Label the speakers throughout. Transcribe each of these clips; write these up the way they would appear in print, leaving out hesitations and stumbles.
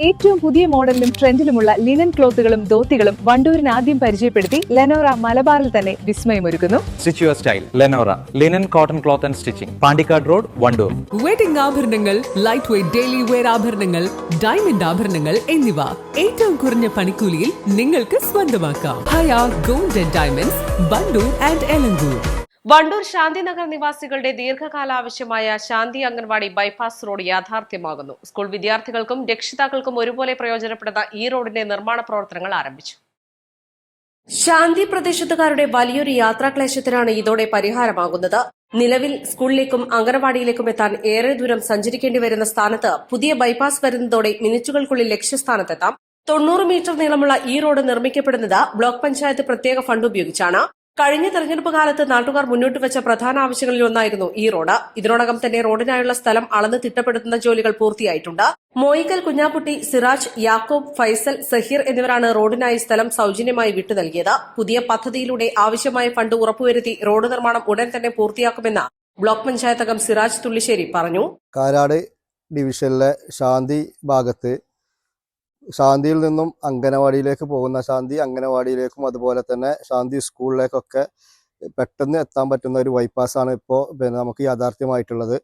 Speaker 1: ഏറ്റവും പുതിയ മോഡലിലും ട്രെൻഡിലുമുള്ള ലിനൻ ക്ലോത്തുകളും ധോത്തികളും വണ്ടൂരിന് ആദ്യം പരിചയപ്പെടുത്തി ലെനോറ മലബാറിൽ തന്നെ വിസ്മയമൊരുക്കുന്നു.
Speaker 2: Stitch your style Lenora linen cotton cloth and stitching, Pandikkad road, Wandoor.
Speaker 3: Wedding ആഭരണങ്ങൾ, ലൈറ്റ് വെയ്റ്റ് ഡെയിലി വെയർ ആഭരണങ്ങൾ, ഡയമണ്ട് ആഭരണങ്ങൾ എന്നിവ ഏറ്റവും കുറഞ്ഞ പണിക്കൂലിയിൽ നിങ്ങൾക്ക് സ്വന്തമാക്കാം. Haya gold and diamonds, Wandoor and Elankur.
Speaker 4: Wandoor Shantinagar നിവാസികളുടെ ദീർഘകാല ആവശ്യമായ ശാന്തി അംഗൻവാടി ബൈപ്പാസ് റോഡ് യാഥാർത്ഥ്യമാകുന്നു. സ്കൂൾ വിദ്യാർത്ഥികൾക്കും രക്ഷിതാക്കൾക്കും ഒരുപോലെ പ്രയോജനപ്പെടുന്ന ഈ റോഡിന്റെ നിർമ്മാണ പ്രവർത്തനങ്ങൾ ആരംഭിച്ചു. ശാന്തി പ്രദേശത്തുകാരുടെ വലിയൊരു യാത്രാക്ലേശത്തിനാണ് ഇതോടെ പരിഹാരമാകുന്നത്. നിലവിൽ സ്കൂളിലേക്കും അംഗനവാടിയിലേക്കും എത്താൻ ഏറെ ദൂരം സഞ്ചരിക്കേണ്ടി വരുന്ന സ്ഥാനത്ത് പുതിയ ബൈപ്പാസ് വരുന്നതോടെ മിനിറ്റുകൾക്കുള്ളിൽ ലക്ഷ്യസ്ഥാനത്തെത്താം. 90 മീറ്റർ നീളമുള്ള ഈ റോഡ് നിർമ്മിക്കപ്പെടുന്നത് ബ്ലോക്ക് പഞ്ചായത്ത് പ്രത്യേക ഫണ്ട് ഉപയോഗിച്ചാണ്. കഴിഞ്ഞ തെരഞ്ഞെടുപ്പ് കാലത്ത് നാട്ടുകാർ മുന്നോട്ട് വെച്ച പ്രധാന ആവശ്യങ്ങളിൽ ഒന്നായിരുന്നു ഈ റോഡ്. ഇതിനോടകം തന്നെ റോഡിനായുള്ള സ്ഥലം അളന്ന് തിട്ടപ്പെടുത്തുന്ന ജോലികൾ പൂർത്തിയായിട്ടുണ്ട്. മോയിക്കൽ കുഞ്ഞാപ്പുട്ടി, സിറാജ്, യാക്കോബ്, ഫൈസൽ, സഹീർ എന്നിവരാണ് റോഡിനായി സ്ഥലം സൌജന്യമായി വിട്ടു നൽകിയത്. പുതിയ പദ്ധതിയിലൂടെ ആവശ്യമായ ഫണ്ട് ഉറപ്പുവരുത്തി റോഡ് നിർമ്മാണം ഉടൻ തന്നെ പൂർത്തിയാക്കുമെന്ന് ബ്ലോക്ക് പഞ്ചായത്ത് അംഗം സിറാജ് തുള്ളിശ്ശേരി പറഞ്ഞു.
Speaker 5: കാരാട് ഡിവിഷനിലെ ശാന്തി ഭാഗത്ത് ശാന്തിയിൽ നിന്നും അംഗനവാടിയിലേക്ക് പോകുന്ന ശാന്തി അംഗനവാടിയിലേക്കും അതുപോലെ തന്നെ ശാന്തി സ്കൂളിലേക്കൊക്കെ പെട്ടെന്ന് എത്താൻ പറ്റുന്ന ഒരു ബൈപ്പാസാണ് ഇപ്പോൾ നമുക്ക് യാഥാർത്ഥ്യമായിട്ടുള്ളത്.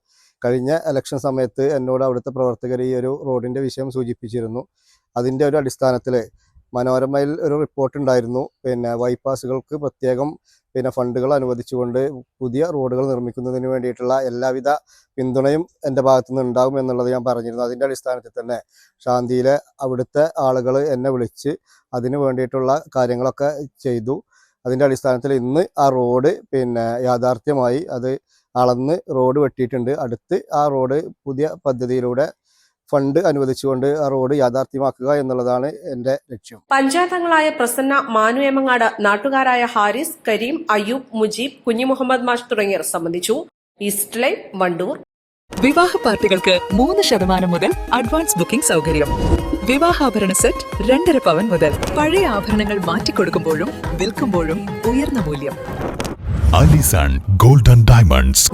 Speaker 5: കഴിഞ്ഞ ഇലക്ഷൻ സമയത്ത് എന്നോട് അവിടുത്തെ പ്രവർത്തകർ ഈ ഒരു റോഡിൻ്റെ വിഷയം സൂചിപ്പിച്ചിരുന്നു. അതിൻ്റെ ഒരു അടിസ്ഥാനത്തിൽ മനോരമയിൽ ഒരു റിപ്പോർട്ട് ഉണ്ടായിരുന്നു. ബൈപ്പാസുകൾക്ക് പ്രത്യേകം ഫണ്ടുകൾ അനുവദിച്ചുകൊണ്ട് പുതിയ റോഡുകൾ നിർമ്മിക്കുന്നതിന് വേണ്ടിയിട്ടുള്ള എല്ലാവിധ പിന്തുണയും എൻ്റെ ഭാഗത്തു നിന്ന് ഉണ്ടാകും എന്നുള്ളത് ഞാൻ പറഞ്ഞിരുന്നു. അതിൻ്റെ അടിസ്ഥാനത്തിൽ തന്നെ ശാന്തിയിലെ അവിടുത്തെ ആളുകൾ എന്നെ വിളിച്ച് അതിന് വേണ്ടിയിട്ടുള്ള കാര്യങ്ങളൊക്കെ ചെയ്തു. അതിൻ്റെ അടിസ്ഥാനത്തിൽ ഇന്ന് ആ റോഡ് യാഥാർത്ഥ്യമായി. അത് അളന്ന് റോഡ് വെട്ടിയിട്ടുണ്ട്. അടുത്ത് ആ റോഡ് പുതിയ പദ്ധതിയിലൂടെ ഫണ്ട് അനുവദിച്ചുകൊണ്ട് ആ റോഡ് യാഥാർത്ഥ്യമാക്കുക എന്നുള്ളതാണ് എന്റെ ലക്ഷ്യം.
Speaker 4: പഞ്ചായത്ത് അംഗങ്ങളായ പ്രസന്ന, മാനു എമങ്ങാട്, നാട്ടുകാരായ ഹാരിസ്, കരീം, അയ്യൂബ്, മുജീബ്, കുഞ്ഞി മുഹമ്മദ് മാഷ് തുടങ്ങിയവർ സംബന്ധിച്ചു. East live, Wandoor.
Speaker 3: വിവാഹ പാർട്ടികൾക്ക് 3% മുതൽ അഡ്വാൻസ് ബുക്കിംഗ് സൗകര്യം. വിവാഹാഭരണ സെറ്റ് 2.5 പവൻ മുതൽ. പഴയ ആഭരണങ്ങൾ മാറ്റിക്കൊടുക്കുമ്പോഴും വിൽക്കുമ്പോഴും ഉയർന്ന മൂല്യം.
Speaker 6: Allison gold and diamonds,